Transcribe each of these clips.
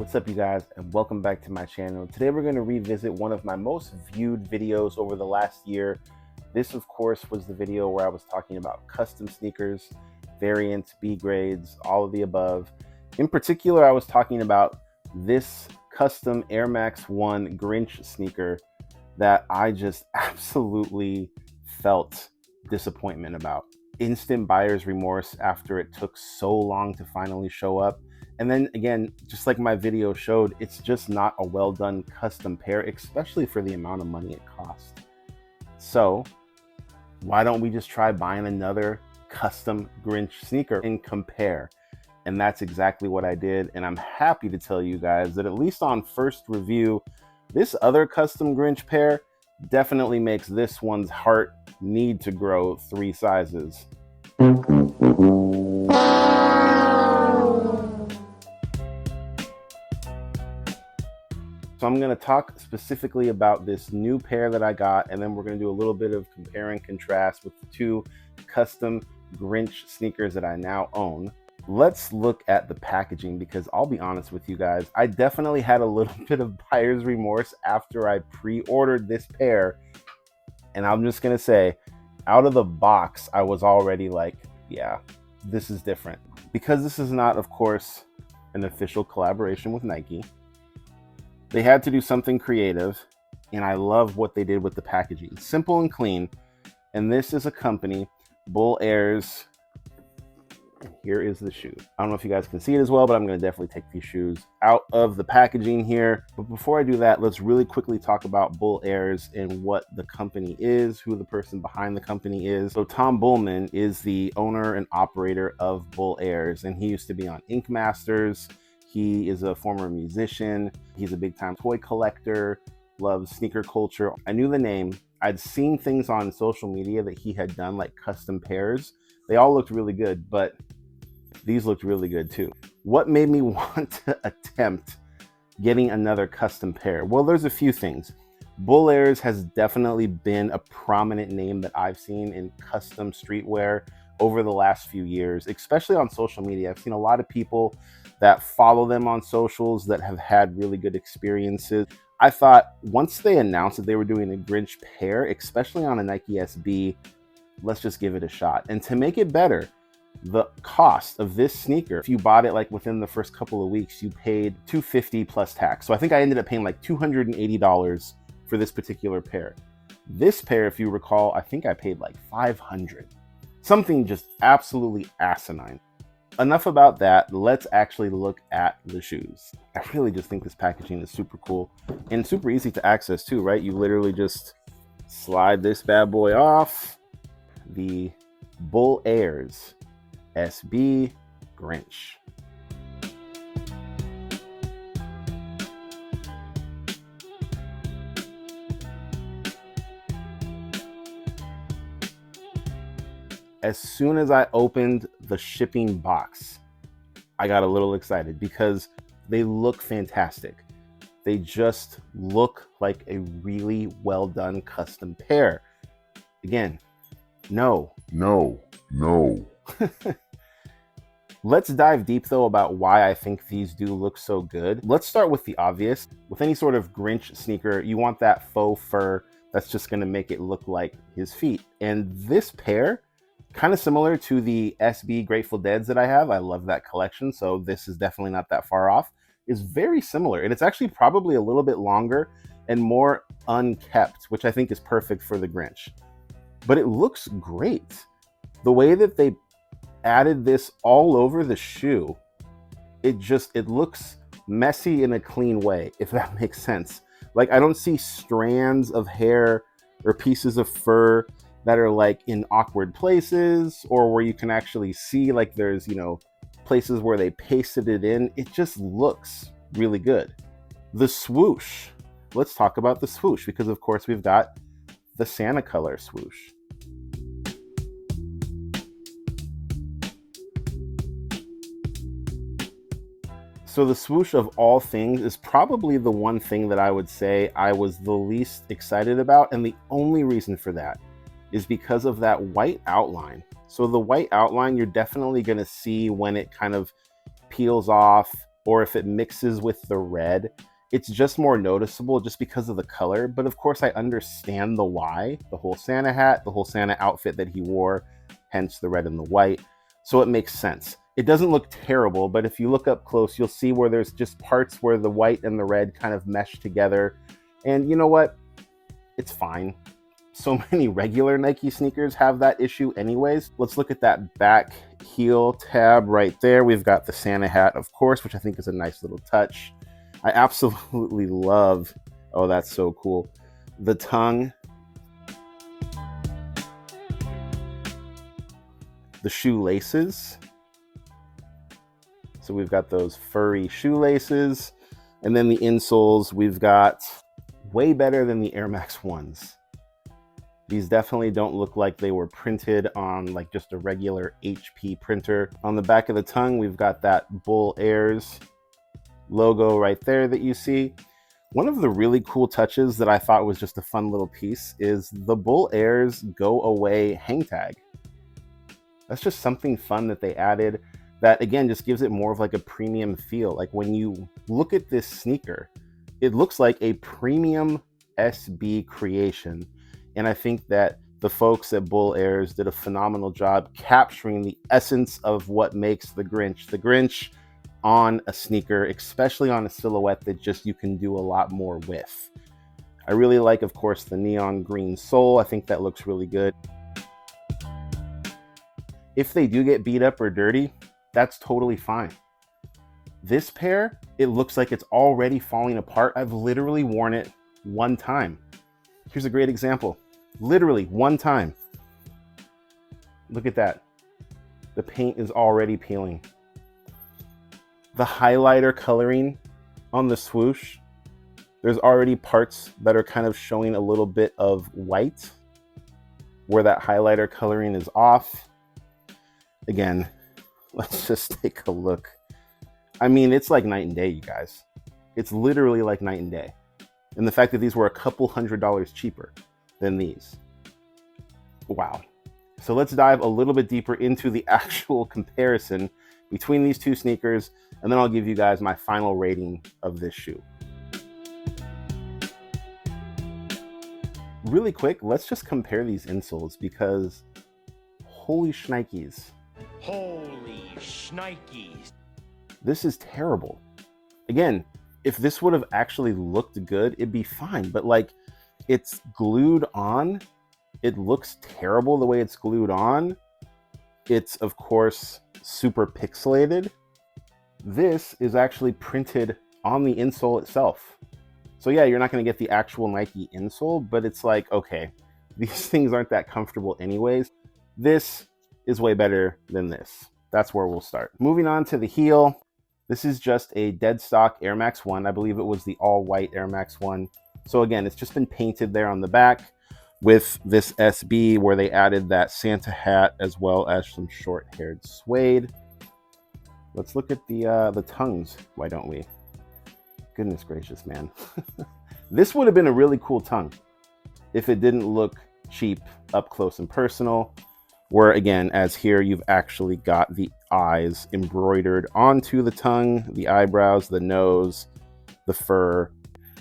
What's up, you guys, and welcome back to my channel. Today we're going to revisit one of my most viewed videos over the last year. This, of course, was the video where I was talking about custom sneakers, variants, B grades, all of the above. In particular, I was talking about this custom Air Max 1 Grinch sneaker that I just absolutely felt disappointment about. Instant buyer's remorse after it took so long to finally show up. And then again, just like my video showed, it's just not a well done custom pair, especially for the amount of money it cost. So why don't we just try buying another custom Grinch sneaker and compare? And that's exactly what I did. And I'm happy to tell you guys that at least on first review, this other custom Grinch pair definitely makes this one's heart need to grow 3 sizes. So I'm going to talk specifically about this new pair that I got, and then we're going to do a little bit of compare and contrast with the 2 custom Grinch sneakers that I now own. Let's look at the packaging, because I'll be honest with you guys, I definitely had a little bit of buyer's remorse after I pre-ordered this pair. And I'm just going to say, out of the box, I was already like, yeah, this is different. Because this is not, of course, an official collaboration with Nike. They had to do something creative, and I love what they did with the packaging. Simple and clean. And this is a company, Bull Airs. Here is the shoe. I don't know if you guys can see it as well, but I'm going to definitely take these shoes out of the packaging here. But before I do that, let's really quickly talk about Bull Airs and what the company is, who the person behind the company is. So Tom Bullman is the owner and operator of Bull Airs, and he used to be on Ink Masters. He is a former musician. He's a big time toy collector, loves sneaker culture. I knew the name. I'd seen things on social media that he had done, like custom pairs. They all looked really good, but these looked really good too. What made me want to attempt getting another custom pair? Well, there's a few things. Bull Airs has definitely been a prominent name that I've seen in custom streetwear over the last few years, especially on social media. I've seen a lot of people that follow them on socials that have had really good experiences. I thought once they announced that they were doing a Grinch pair, especially on a Nike SB, let's just give it a shot. And to make it better, the cost of this sneaker, if you bought it like within the first couple of weeks, you paid $250 plus tax. So I think I ended up paying like $280 for this particular pair. This pair, if you recall, I think I paid like $500. Something just absolutely asinine. Enough about that. Let's actually look at the shoes. I really just think this packaging is super cool and super easy to access too, right? You literally just slide this bad boy off. The Bull Airs SB Grinch. As soon as I opened the shipping box, I got a little excited because they look fantastic. They just look like a really well done custom pair. Again, no. Let's dive deep though about why I think these do look so good. Let's start with the obvious. With any sort of Grinch sneaker, you want that faux fur that's just gonna make it look like his feet. And this pair, kind of similar to the SB Grateful Deads that I have. I love that collection, so this is definitely not that far off. Is very similar, and it's actually probably a little bit longer and more unkept, which I think is perfect for the Grinch. But it looks great. The way that they added this all over the shoe, it looks messy in a clean way, if that makes sense. Like, I don't see strands of hair or pieces of fur that are like in awkward places, or where you can actually see like there's, places where they pasted it in. It just looks really good. The swoosh. Let's talk about the swoosh, because of course we've got the Santa color swoosh. So the swoosh of all things is probably the one thing that I would say I was the least excited about, and the only reason for that is because of that white outline. So the white outline, you're definitely going to see when it kind of peels off or if it mixes with the red, it's just more noticeable just because of the color. But of course I understand the why, the whole Santa hat, the whole Santa outfit that he wore, hence the red and the white. So it makes sense. It doesn't look terrible, but if you look up close, you'll see where there's just parts where the white and the red kind of mesh together. And you know what? It's fine. So many regular Nike sneakers have that issue anyways. Let's look at that back heel tab right there. We've got the Santa hat, of course, which I think is a nice little touch. I absolutely love, oh, that's so cool, the tongue, the shoelaces. So we've got those furry shoelaces, and then the insoles we've got way better than the Air Max 1s. These definitely don't look like they were printed on like just a regular HP printer. On the back of the tongue, we've got that Bull Airs logo right there that you see. One of the really cool touches that I thought was just a fun little piece is the Bull Airs go away hang tag. That's just something fun that they added that, again, just gives it more of like a premium feel. Like when you look at this sneaker, it looks like a premium SB creation. And I think that the folks at Bull Airs did a phenomenal job capturing the essence of what makes the Grinch on a sneaker, especially on a silhouette that just you can do a lot more with. I really like, of course, the neon green sole. I think that looks really good. If they do get beat up or dirty, that's totally fine. This pair, it looks like it's already falling apart. I've literally worn it one time. Here's a great example. Literally one time. Look at that. The paint is already peeling. The highlighter coloring on the swoosh, there's already parts that are kind of showing a little bit of white where that highlighter coloring is off. Again, let's just take a look. I mean, it's like night and day, you guys. It's literally like night and day. And the fact that these were a couple $100s cheaper than these. Wow. So let's dive a little bit deeper into the actual comparison between these two sneakers, and then I'll give you guys my final rating of this shoe. Really quick, let's just compare these insoles because holy shnikes. Holy shnikes. This is terrible. Again, if this would have actually looked good, it'd be fine. But like, it's glued on. It looks terrible the way it's glued on. It's, of course, super pixelated. This is actually printed on the insole itself. So yeah, you're not going to get the actual Nike insole, but it's like, okay, these things aren't that comfortable anyways. This is way better than this. That's where we'll start. Moving on to the heel. This is just a dead stock Air Max 1. I believe it was the all white Air Max 1. So again, it's just been painted there on the back with this SB where they added that Santa hat as well as some short-haired suede. Let's look at the tongues, why don't we? Goodness gracious, man. This would have been a really cool tongue if it didn't look cheap up close and personal. Where again, as here, you've actually got the eyes embroidered onto the tongue, the eyebrows, the nose, the fur.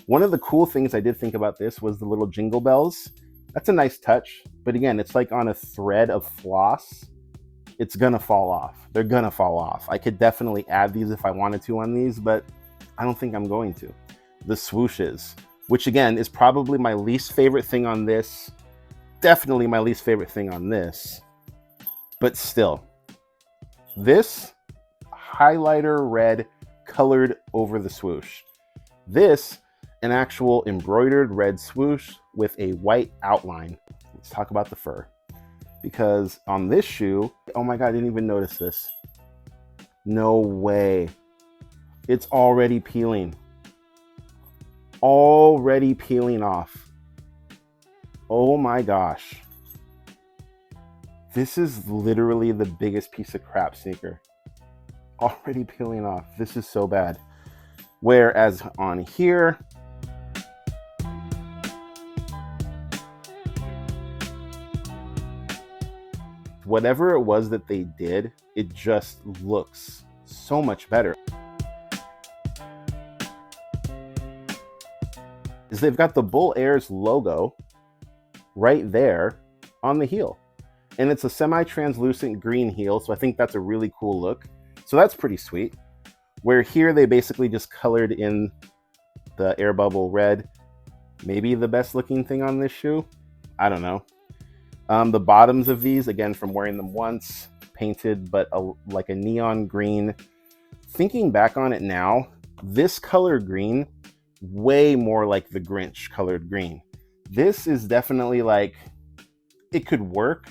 One of the cool things I did think about this was the little jingle bells. That's a nice touch, but again, it's like on a thread of floss. It's gonna fall off. They're gonna fall off. I could definitely add these if I wanted to on these, but I don't think I'm going to. The swooshes, which again is probably my least favorite thing on this. Definitely my least favorite thing on this. But still, this highlighter red colored over the swoosh. This, an actual embroidered red swoosh with a white outline. Let's talk about the fur. Because on this shoe, oh my God, I didn't even notice this. No way. It's already peeling. Already peeling off. Oh my gosh. This is literally the biggest piece of crap sneaker. Already peeling off. This is so bad. Whereas on here, whatever it was that they did, it just looks so much better. is they've got the Bull Airs logo right there on the heel. And it's a semi-translucent green heel, so I think that's a really cool look. So that's pretty sweet. Where here they basically just colored in the air bubble red. Maybe the best looking thing on this shoe. I don't know. The bottoms of these, again, from wearing them once, painted, but like a neon green. Thinking back on it now, this color green, way more like the Grinch colored green. This is definitely like, it could work,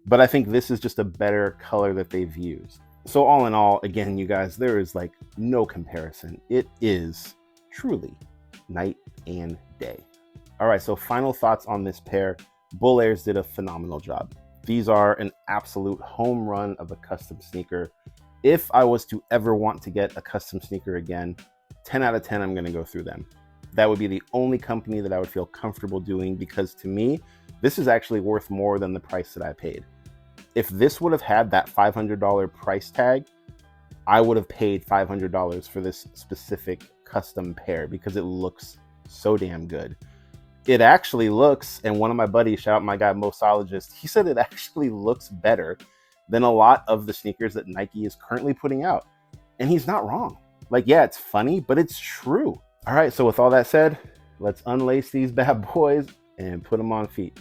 but I think this is just a better color that they've used. So all in all, again, you guys, there is like no comparison. It is truly night and day. All right, so final thoughts on this pair. Bull Airs did a phenomenal job. These are an absolute home run of a custom sneaker. If I was to ever want to get a custom sneaker again, 10 out of 10, I'm gonna go through them. That would be the only company that I would feel comfortable doing, because to me, this is actually worth more than the price that I paid. If this would have had that $500 price tag, I would have paid $500 for this specific custom pair because it looks so damn good. It actually looks, and one of my buddies, shout out my guy Mosologist, he said it actually looks better than a lot of the sneakers that Nike is currently putting out. And he's not wrong. Like, yeah, it's funny, but it's true. All right, so with all that said, let's unlace these bad boys and put them on feet.